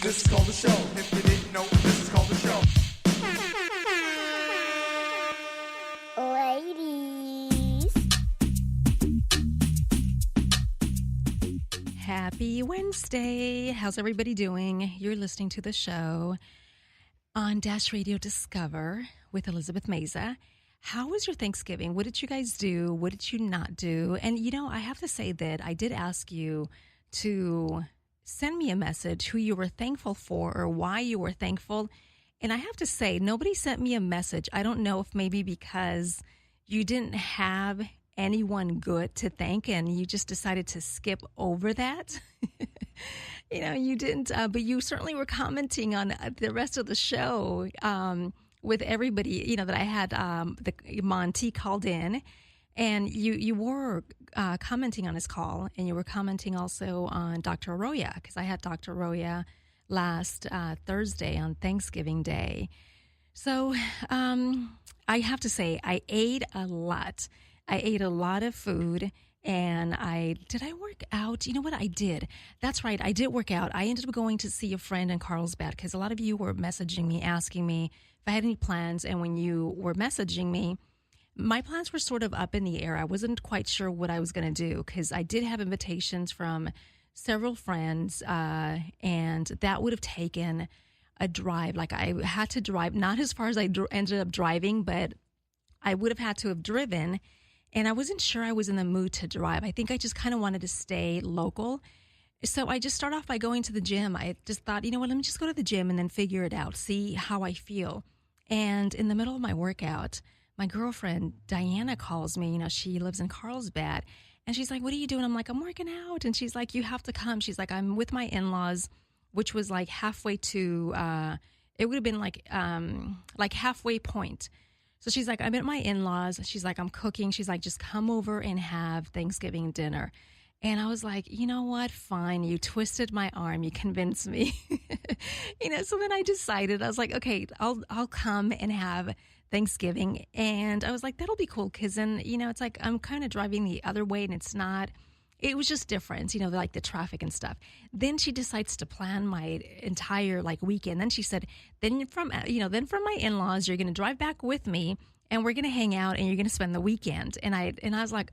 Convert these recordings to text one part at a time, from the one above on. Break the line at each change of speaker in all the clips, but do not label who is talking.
This is called the show. If you didn't know, this is called the show.
Ladies.
Happy Wednesday. How's everybody doing? You're listening to the show on Dash Radio Discover with Elizabeth Meza. How was your Thanksgiving? What did you guys do? What did you not do? And, you know, I have to say that I did ask you to send me a message who you were thankful for or why you were thankful. And I have to say, nobody sent me a message. I don't know if maybe because you didn't have anyone good to thank and you just decided to skip over that. You know, you didn't, but you certainly were commenting on the rest of the show with everybody, you know, that I had, the Monty called in, and you were commenting on his call, and you were commenting also on Dr. Arroyo, because I had Dr. Arroyo last Thursday on Thanksgiving Day. So I have to say, I ate a lot. I ate a lot of food. And did I work out? You know what? I did. That's right. I did work out. I ended up going to see a friend in Carlsbad because a lot of you were messaging me, asking me if I had any plans. And when you were messaging me, my plans were sort of up in the air. I wasn't quite sure what I was going to do because I did have invitations from several friends. And that would have taken a drive. Like I had to drive, not as far as I ended up driving, but I would have had to have driven. And I wasn't sure I was in the mood to drive. I think I just kind of wanted to stay local. So I just started off by going to the gym. I just thought, you know what, let me just go to the gym and then figure it out, see how I feel. And in the middle of my workout, my girlfriend, Diana, calls me. You know, she lives in Carlsbad. And she's like, what are you doing? I'm like, I'm working out. And she's like, you have to come. She's like, I'm with my in-laws, which was like halfway to, it would have been like halfway point. So she's like, I'm at my in-laws. She's like, I'm cooking. She's like, just come over and have Thanksgiving dinner. And I was like, you know what? Fine. You twisted my arm. You convinced me. You know, so then I decided, I was like, okay, I'll come and have Thanksgiving. And I was like, that'll be cool. Cause then, you know, it's like, I'm kind of driving the other way and it's not, it was just different, you know, like the traffic and stuff. Then she decides to plan my entire like weekend. Then she said, then from my in-laws, you're going to drive back with me and we're going to hang out and you're going to spend the weekend. And I was like,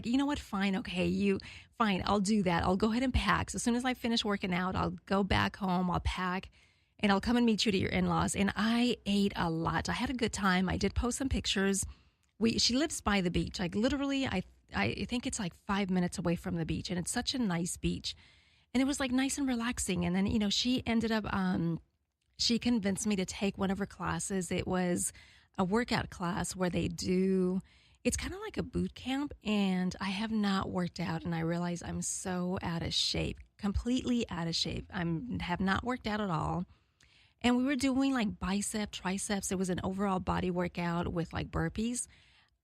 you know what? Fine. Okay. Fine. I'll do that. I'll go ahead and pack. So as soon as I finish working out, I'll go back home. I'll pack and I'll come and meet you to your in-laws. And I ate a lot. I had a good time. I did post some pictures. She lives by the beach. Like literally, I think it's like 5 minutes away from the beach, and it's such a nice beach. And it was like nice and relaxing. And then, you know, she ended up, she convinced me to take one of her classes. It was a workout class where it's kind of like a boot camp, and I have not worked out, and I realize I'm so out of shape, completely out of shape. Have not worked out at all. And we were doing like bicep, triceps. It was an overall body workout with like burpees.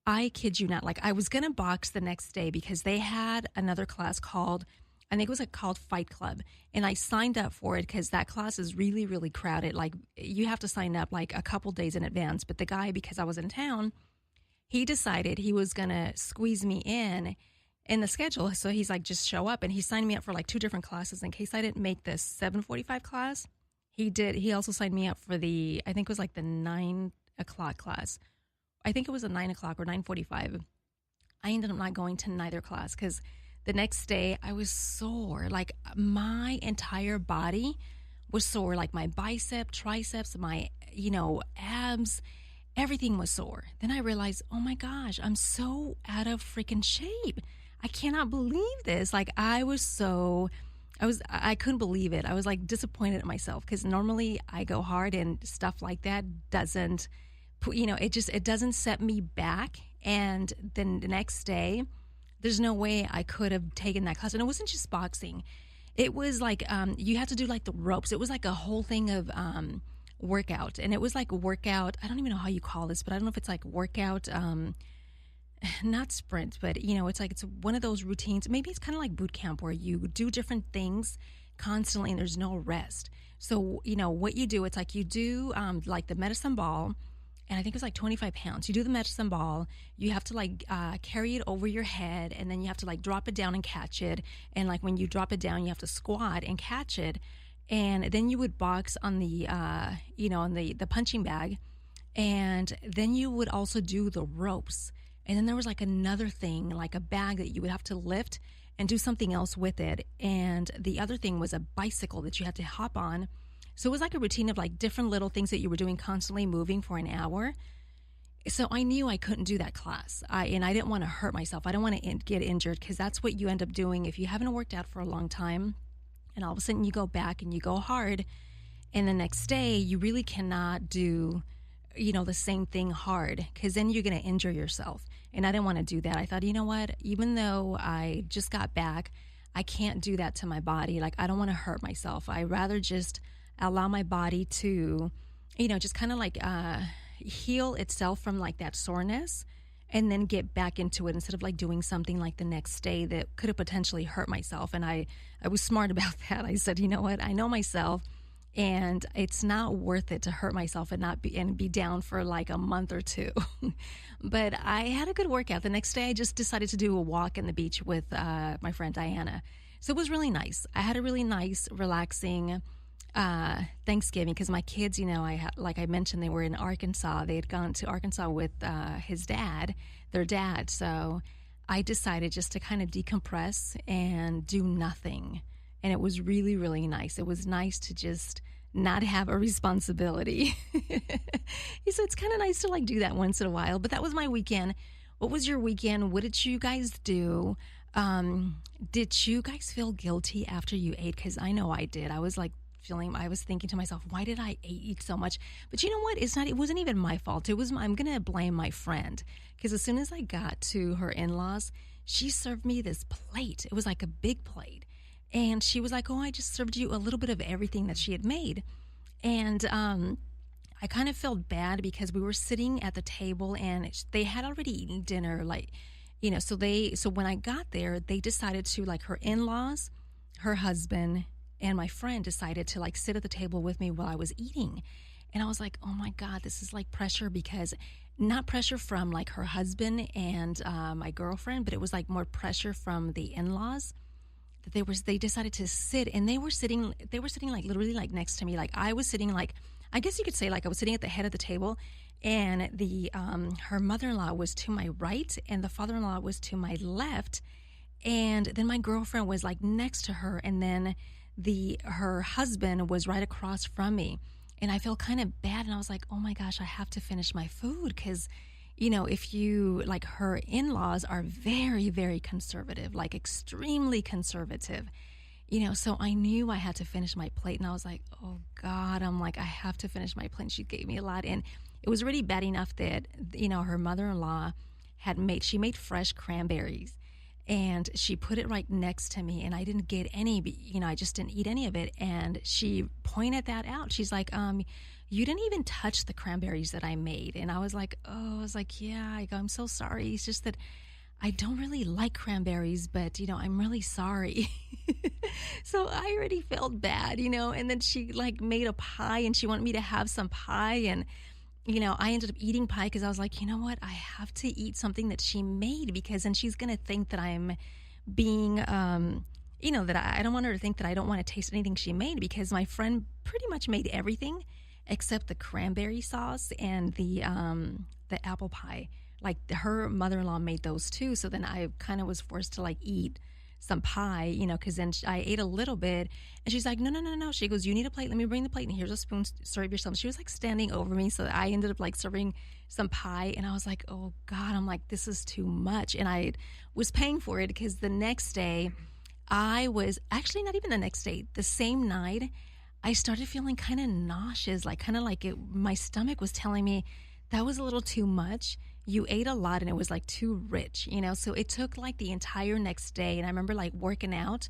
I kid you not. Like I was going to box the next day because they had another class called, I think it was called Fight Club. And I signed up for it because that class is really, really crowded. Like you have to sign up like a couple days in advance. But the guy, because I was in town, he decided he was going to squeeze me in the schedule. So he's like, just show up. And he signed me up for like 2 different classes in case I didn't make the 7:45 class. He did. He also signed me up for I think it was like the 9 o'clock class. I think it was a 9 o'clock or 9:45. I ended up not going to neither class because the next day I was sore. Like my entire body was sore. Like my bicep, triceps, my, you know, abs, everything was sore. Then I realized, oh my gosh, I'm so out of freaking shape. I cannot believe this. Like I couldn't believe it. I was like disappointed at myself because normally I go hard and stuff like that doesn't, you know, it doesn't set me back. And then the next day, there's no way I could have taken that class. And it wasn't just boxing. It was like, you had to do like the ropes. It was like a whole thing of workout. And it was like workout. I don't even know how you call this, but I don't know if it's like workout, not sprint, but you know, it's one of those routines. Maybe it's kind of like boot camp where you do different things constantly and there's no rest. So, you know, what you do, it's like you do like the medicine ball, and I think it's like 25 pounds. You do the medicine ball, you have to like carry it over your head, and then you have to like drop it down and catch it. And like when you drop it down, you have to squat and catch it. and then you would box on the on the punching bag, and then you would also do the ropes. And then there was like another thing, like a bag that you would have to lift and do something else with it. And the other thing was a bicycle that you had to hop on. So it was like a routine of like different little things that you were doing, constantly moving for an hour. So I knew I couldn't do that class. And I didn't want to hurt myself. I don't want to get injured, because that's what you end up doing if you haven't worked out for a long time. And all of a sudden you go back and you go hard. And the next day you really cannot do, the same thing hard, because then you're going to injure yourself. And I didn't want to do that. I thought, you know what, even though I just got back, I can't do that to my body. Like, I don't want to hurt myself. I rather just allow my body to, just kind of like heal itself from like that soreness, and then get back into it, instead of like doing something like the next day that could have potentially hurt myself. And I was smart about that. I said, you know what, I know myself, and it's not worth it to hurt myself and be down for like a month or two. But I had a good workout. The next day I just decided to do a walk in the beach with my friend Diana. So it was really nice. I had a really nice, relaxing Thanksgiving, because my kids, like I mentioned, they were in Arkansas. They had gone to Arkansas with their dad. So I decided just to kind of decompress and do nothing. And it was really, really nice. It was nice to just not have a responsibility. So it's kind of nice to like do that once in a while. But that was my weekend. What was your weekend? What did you guys do? Did you guys feel guilty after you ate? Because I know I did. I was thinking to myself, why did I eat so much? But you know what? It wasn't even my fault. I'm going to blame my friend. Because as soon as I got to her in-laws, she served me this plate. It was like a big plate. And she was like, oh, I just served you a little bit of everything that she had made. And I kind of felt bad, because we were sitting at the table and they had already eaten dinner. So when I got there, they decided to, like, her in-laws, her husband, and my friend decided to like sit at the table with me while I was eating. And I was like, oh my God, this is like pressure, because not pressure from like her husband and my girlfriend, but it was like more pressure from the in-laws. They decided to sit, and they were sitting like literally like next to me. Like, I was sitting, like, I guess you could say, like, I was sitting at the head of the table, and the her mother-in-law was to my right and the father-in-law was to my left. And then my girlfriend was like next to her, and then her husband was right across from me. And I felt kind of bad, and I was like, oh my gosh, I have to finish my food, because if you, like, her in-laws are very, very conservative, like extremely conservative, so I knew I had to finish my plate. And I was like, oh God, I'm like, I have to finish my plate. And she gave me a lot. And it was really bad enough that, her mother-in-law she made fresh cranberries, and she put it right next to me, and I didn't get any, I just didn't eat any of it. And she pointed that out. She's like, you didn't even touch the cranberries that I made. And I was like, yeah, I'm so sorry. It's just that I don't really like cranberries, but, I'm really sorry. So I already felt bad, and then she like made a pie, and she wanted me to have some pie. And, I ended up eating pie, because I was like, you know what? I have to eat something that she made, because then she's going to think that I'm being, that I don't want her to think that I don't want to taste anything she made, because my friend pretty much made everything except the cranberry sauce and the apple pie. Like, her mother-in-law made those too. So then I kind of was forced to like eat some pie, because then I ate a little bit, and she's like, no. She goes, you need a plate. Let me bring the plate, and here's a spoon. Serve yourself. She was like standing over me. So I ended up like serving some pie, and I was like, oh God, I'm like, this is too much. And I was paying for it, because the next day actually not even the next day, the same night, I started feeling kind of nauseous, like my stomach was telling me that was a little too much. You ate a lot, and it was like too rich, So it took like the entire next day. And I remember like working out,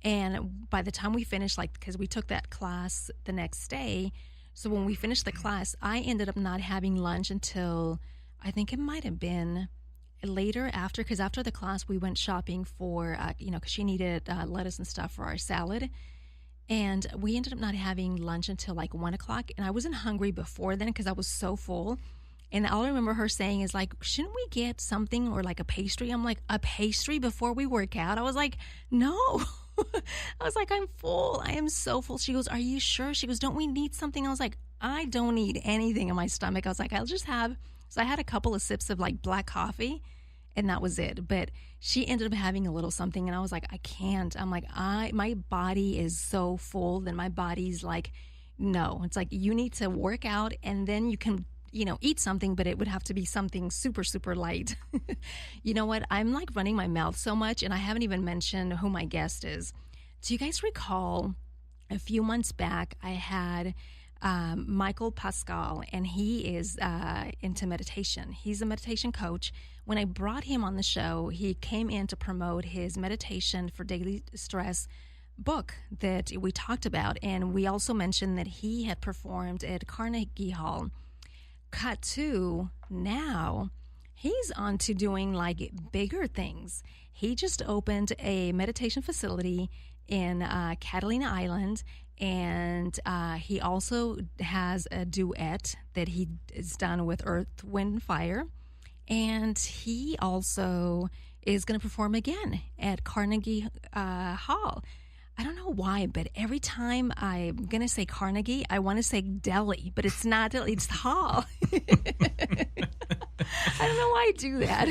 and by the time we finished, like, because we took that class the next day. So when we finished the class, I ended up not having lunch until, I think it might have been later after, because after the class we went shopping for, because she needed lettuce and stuff for our salad. And we ended up not having lunch until like 1 o'clock. And I wasn't hungry before then, because I was so full. And all I remember her saying is like, shouldn't we get something, or like a pastry? I'm like, a pastry before we work out? I was like, no. I was like, I'm full. I am so full. She goes, are you sure? She goes, don't we need something? I was like, I don't need anything in my stomach. I was like, I'll just have, so I had a couple of sips of like black coffee and that was it. But she ended up having a little something and I was like, I can't. I'm like, my body is so full that my body's like, no. It's like, you need to work out and then you can, eat something, but it would have to be something super, super light. You know what? I'm like running my mouth so much and I haven't even mentioned who my guest is. Do you guys recall a few months back, I had Michel Pascal, and he is into meditation. He's a meditation coach. When I brought him on the show, he came in to promote his meditation for daily stress book that we talked about. And we also mentioned that he had performed at Carnegie Hall. Cut to now, he's on to doing like bigger things. He just opened a meditation facility in Catalina Island, and he also has a duet that he is done with Earth, Wind, and Fire. And he also is going to perform again at Carnegie Hall. I don't know why, but every time I'm going to say Carnegie, I want to say Delhi, but it's not Delhi, it's Hall. I don't know why I do that.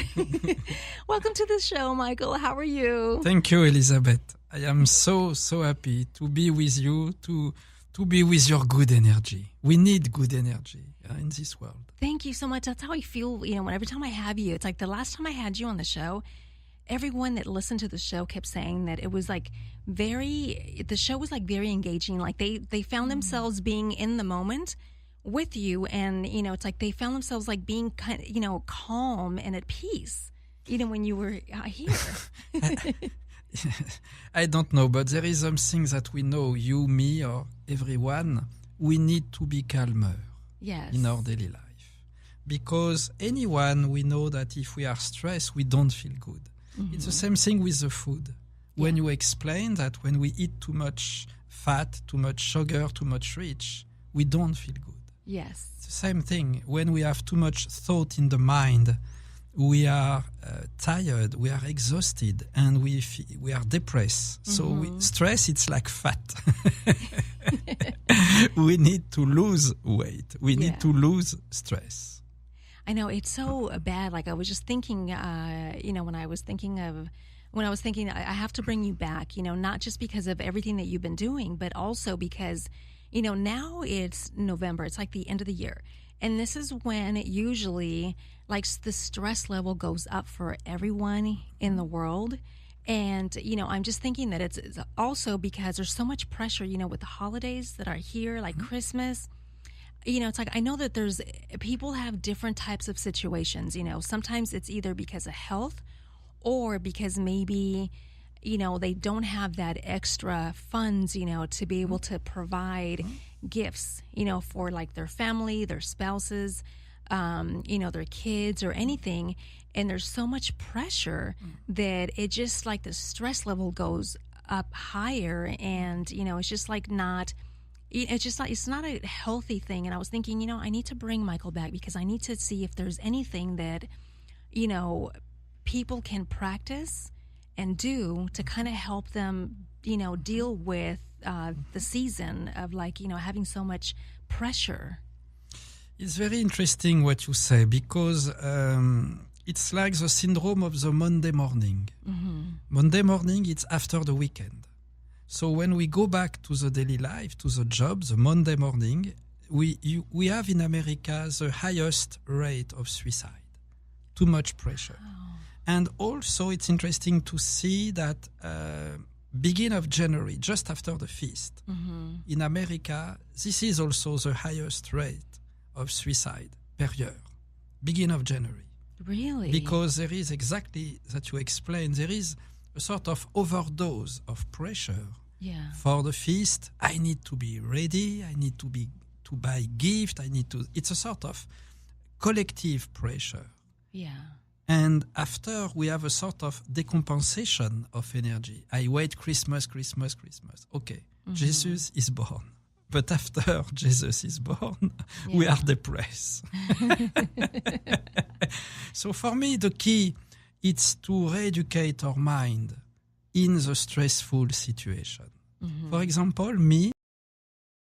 Welcome to the show, Michael. How are you?
Thank you, Elizabeth. I am so happy to be with you, to be with your good energy. We need good energy in this world.
Thank you so much. That's how I feel, every time I have you. It's like the last time I had you on the show, everyone that listened to the show kept saying that it was like the show was like very engaging. Like they found themselves being in the moment with you. And, it's like they found themselves like being, calm and at peace, even when you were here.
I don't know, but there is something that we know, you, me, or everyone, we need to be calmer in our daily life. Because anyone, we know that if we are stressed, we don't feel good. Mm-hmm. It's the same thing with the food. When you explain that when we eat too much fat, too much sugar, too much rich, we don't feel good.
Yes.
It's the same thing. When we have too much thought in the mind, we are tired, we are exhausted, and we are depressed.
Mm-hmm.
So stress, it's like fat. We need to lose weight. We need to lose stress.
I know, it's so bad. Like I was just thinking, when I was thinking, I have to bring you back, not just because of everything that you've been doing, but also because, now it's November. It's like the end of the year. And this is when usually like the stress level goes up for everyone in the world. And, I'm just thinking that it's also because there's so much pressure, with the holidays that are here, like Christmas. It's like I know that people have different types of situations. Sometimes it's either because of health or because maybe, they don't have that extra funds, to be able to provide gifts, for like their family, their spouses, their kids or anything. And there's so much pressure that it just like the stress level goes up higher. And, it's just like not... It's just like, it's not a healthy thing. And I was thinking, I need to bring Michael back because I need to see if there's anything that, people can practice and do to kind of help them, deal with the season of like, having so much pressure.
It's very interesting what you say because it's like the syndrome of the Monday morning. Mm-hmm. Monday morning, it's after the weekend. So when we go back to the daily life, to the job, the Monday morning, we have in America the highest rate of suicide. Too much pressure. Oh. And also it's interesting to see that beginning of January, just after the feast, in America, this is also the highest rate of suicide per year. Beginning of January.
Really?
Because there is exactly that you explained, there is a sort of overdose of pressure for the feast. I need to be ready. I need to buy gift. It's a sort of collective pressure.
Yeah.
And after we have a sort of decompensation of energy. I wait Christmas. Okay, Jesus is born. But after Jesus is born, we are depressed. So for me, the key it's to re-educate our mind in the stressful situation. For example, me,